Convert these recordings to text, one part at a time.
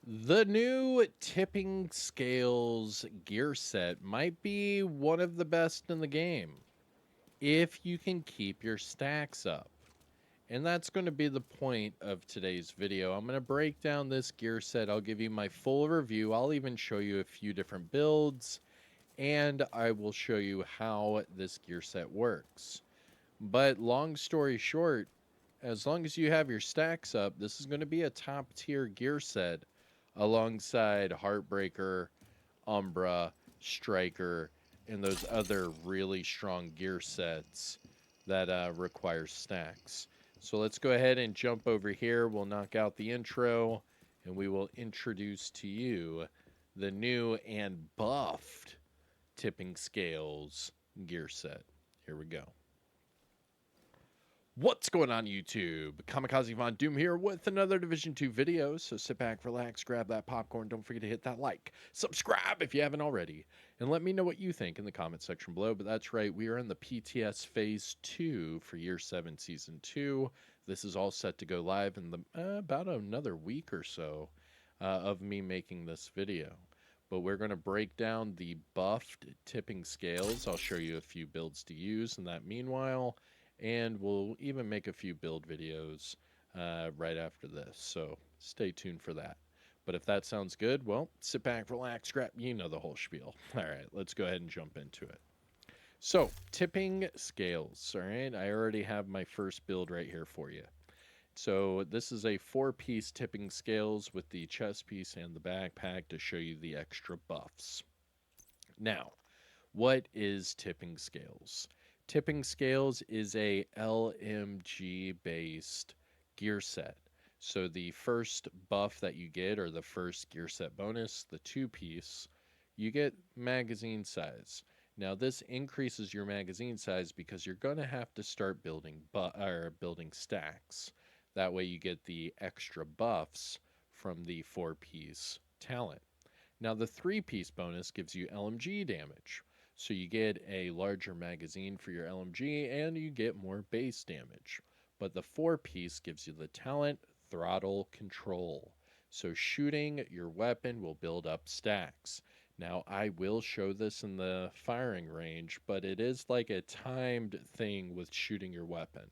The new tipping scales gear set might be one of the best in the game if you can keep your stacks up. And that's going to be the point of today's video. I'm going to break down this gear set. I'll give you my full review. I'll even show you a few different builds, and I will show you how this gear set works. But long story short, as long as you have your stacks up, this is going to be a top tier gear set alongside Heartbreaker, Umbra, Striker, and those other really strong gear sets that require stacks. So let's go ahead and jump over here. We'll knock out the intro and we will introduce to you the new and buffed tipping scales gear set. Here we go. What's going on YouTube? Kamikazevondoom here with another Division 2 video. So sit back, relax, grab that popcorn. Don't forget to hit that like, subscribe if you haven't already, and let me know what you think in the comment section below. But that's right, we are in the PTS Phase 2 for Year 7 Season 2. This is all set to go live in the about another week or so of me making this video. But we're going to break down the buffed tipping scales. I'll show you a few builds to use in that meanwhile, and we'll even make a few build videos right after this, so stay tuned for that. But if that sounds good, well, sit back, relax, grab, you know the whole spiel. All right, let's go ahead and jump into it. So, tipping scales, all right? I already have my first build right here for you. So this is a 4-piece tipping scales with the chest piece and the backpack to show you the extra buffs. Now, what is tipping scales? Tipping scales is a LMG based gear set. So the first buff that you get, or the first gear set bonus, the 2-piece, you get magazine size. Now this increases your magazine size because you're going to have to start building building stacks. That way you get the extra buffs from the 4-piece talent. Now the 3-piece bonus gives you LMG damage. So you get a larger magazine for your LMG and you get more base damage. But the 4-piece gives you the talent, throttle, control. So shooting your weapon will build up stacks. Now I will show this in the firing range, but it is like a timed thing with shooting your weapon.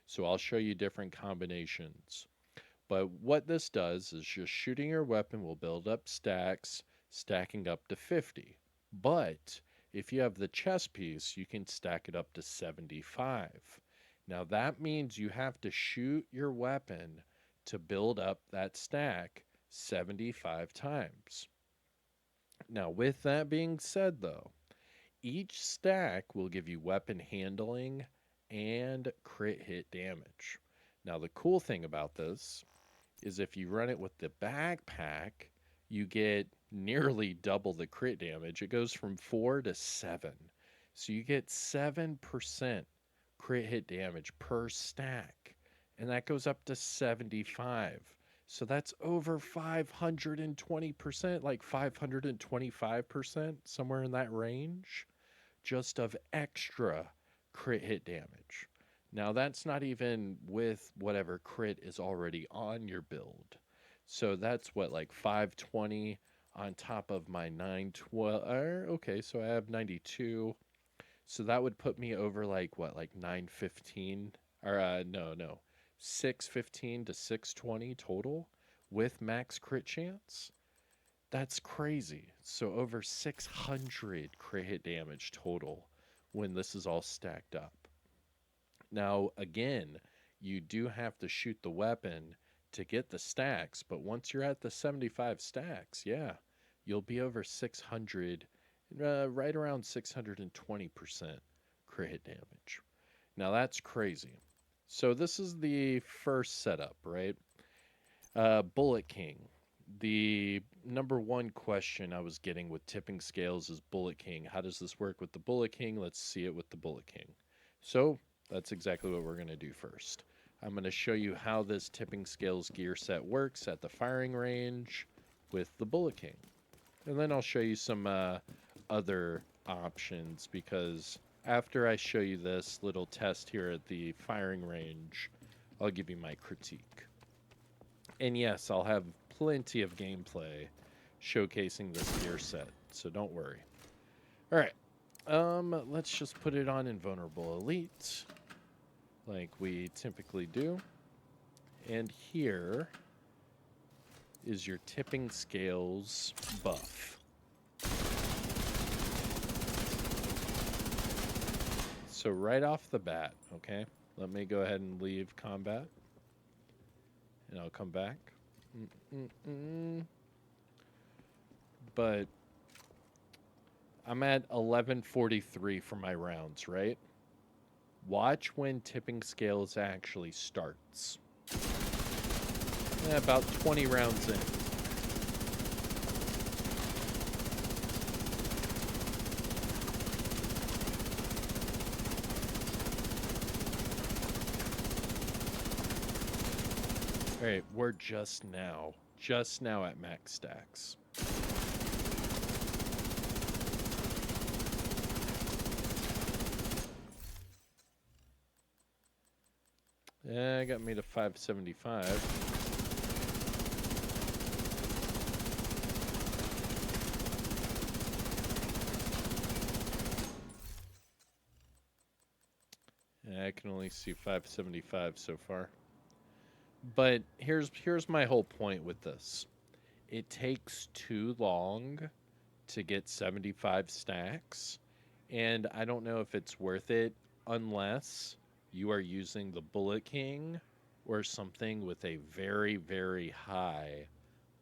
So I'll show you different combinations. But what this does is just shooting your weapon will build up stacks, stacking up to 50. But if you have the chest piece, you can stack it up to 75. Now that means you have to shoot your weapon to build up that stack 75 times. Now, with that being said, though, each stack will give you weapon handling and crit hit damage. Now, the cool thing about this is if you run it with the backpack, you get nearly double the crit damage. It goes from 4 to 7. So you get 7% crit hit damage per stack. And that goes up to 75. So that's over 520%, like 525%, somewhere in that range, just of extra crit hit damage. Now, that's not even with whatever crit is already on your build. So that's what, like 520 on top of my 912. Okay, so I have 92. So that would put me over like what, like 915? Or no, 615 to 620 total with max crit chance. That's crazy. So over 600 crit hit damage total when this is all stacked up. Now, again, you do have to shoot the weapon to get the stacks, but once you're at the 75 stacks, yeah, you'll be over 600, right around 620% crit hit damage. Now, that's crazy. So this is the first setup, right? Bullet King. The number one question I was getting with tipping scales is Bullet King. How does this work with the Bullet King? Let's see it with the Bullet King. So that's exactly what we're going to do first. I'm going to show you how this tipping scales gear set works at the firing range with the Bullet King. And then I'll show you some other options, because after I show you this little test here at the firing range, I'll give you my critique. And yes, I'll have plenty of gameplay showcasing this gear set, so don't worry. All right, let's just put it on Invulnerable Elite, like we typically do. And here is your tipping scales buff. So right off the bat, okay, let me go ahead and leave combat, and I'll come back. But I'm at 1143 for my rounds, right? Watch when tipping scales actually starts. About 20 rounds in. All right, we're just now at max stacks. Yeah, got me to 575. I can only see 575 so far. But here's my whole point with this. It takes too long to get 75 stacks, and I don't know if it's worth it unless you are using the Bullet King or something with a very, very high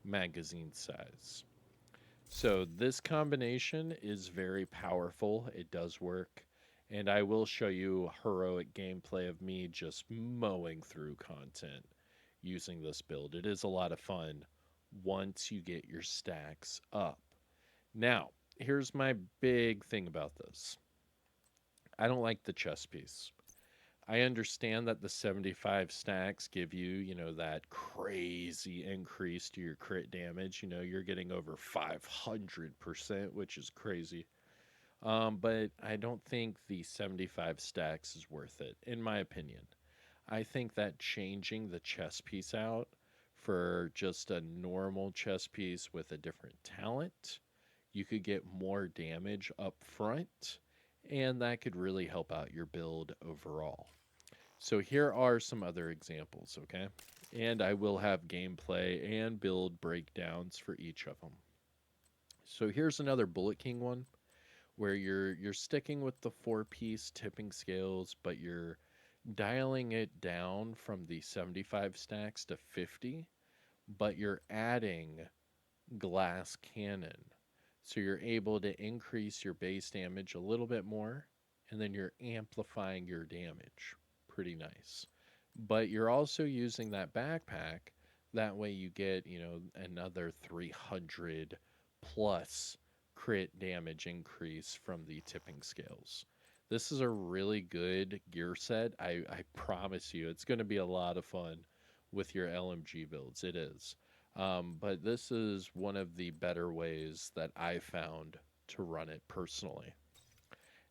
magazine size. So this combination is very powerful. It does work. And I will show you heroic gameplay of me just mowing through content using this build. It is a lot of fun once you get your stacks up. Now, here's my big thing about this. I don't like the chest piece. I understand that the 75 stacks give you, you know, that crazy increase to your crit damage. You know, you're getting over 500%, which is crazy. But I don't think the 75 stacks is worth it, in my opinion. I think that changing the chest piece out for just a normal chest piece with a different talent, you could get more damage up front, and that could really help out your build overall. So here are some other examples, okay? And I will have gameplay and build breakdowns for each of them. So here's another Bullet King one where you're sticking with the 4-piece tipping scales, but you're dialing it down from the 75 stacks to 50, but you're adding glass cannon. So you're able to increase your base damage a little bit more, and then you're amplifying your damage. Pretty nice. But you're also using that backpack. That way you get, you know, another 300 plus crit damage increase from the tipping scales. This is a really good gear set. I promise you, it's going to be a lot of fun with your LMG builds. It is. But this is one of the better ways that I found to run it personally.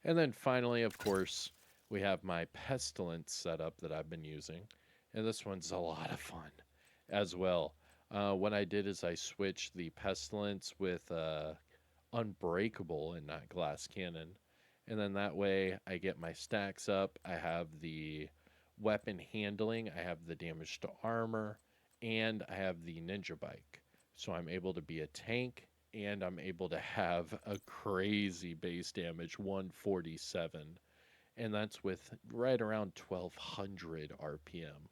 And then finally, of course, we have my Pestilence setup that I've been using. And this one's a lot of fun as well. What I did is I switched the Pestilence with Unbreakable and not Glass Cannon. And then that way I get my stacks up. I have the weapon handling. I have the damage to armor. And I have the Ninja Bike. So I'm able to be a tank. And I'm able to have a crazy base damage, 147. And that's with right around 1200 RPM.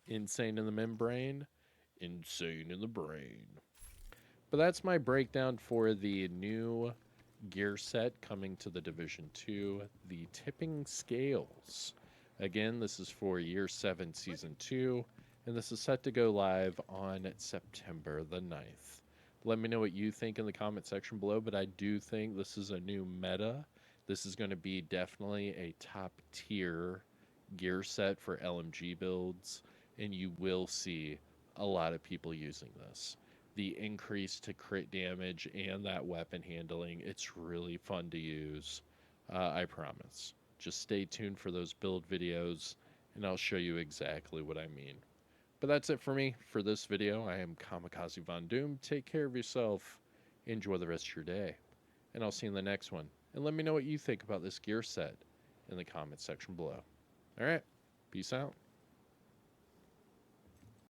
Insane in the membrane, insane in the brain. But that's my breakdown for the new gear set coming to the Division 2, the Tipping Scales. Again, this is for Year 7 Season 2, and this is set to go live on September the 9th. Let me know what you think in the comment section below, but I do think this is a new meta. This is going to be definitely a top tier gear set for LMG builds, and you will see a lot of people using this. The increase to crit damage and that weapon handling, it's really fun to use. I promise. Just stay tuned for those build videos, and I'll show you exactly what I mean. But that's it for me for this video. I am Kamikazevondoom. Take care of yourself. Enjoy the rest of your day. And I'll see you in the next one. And let me know what you think about this gear set in the comments section below. All right. Peace out.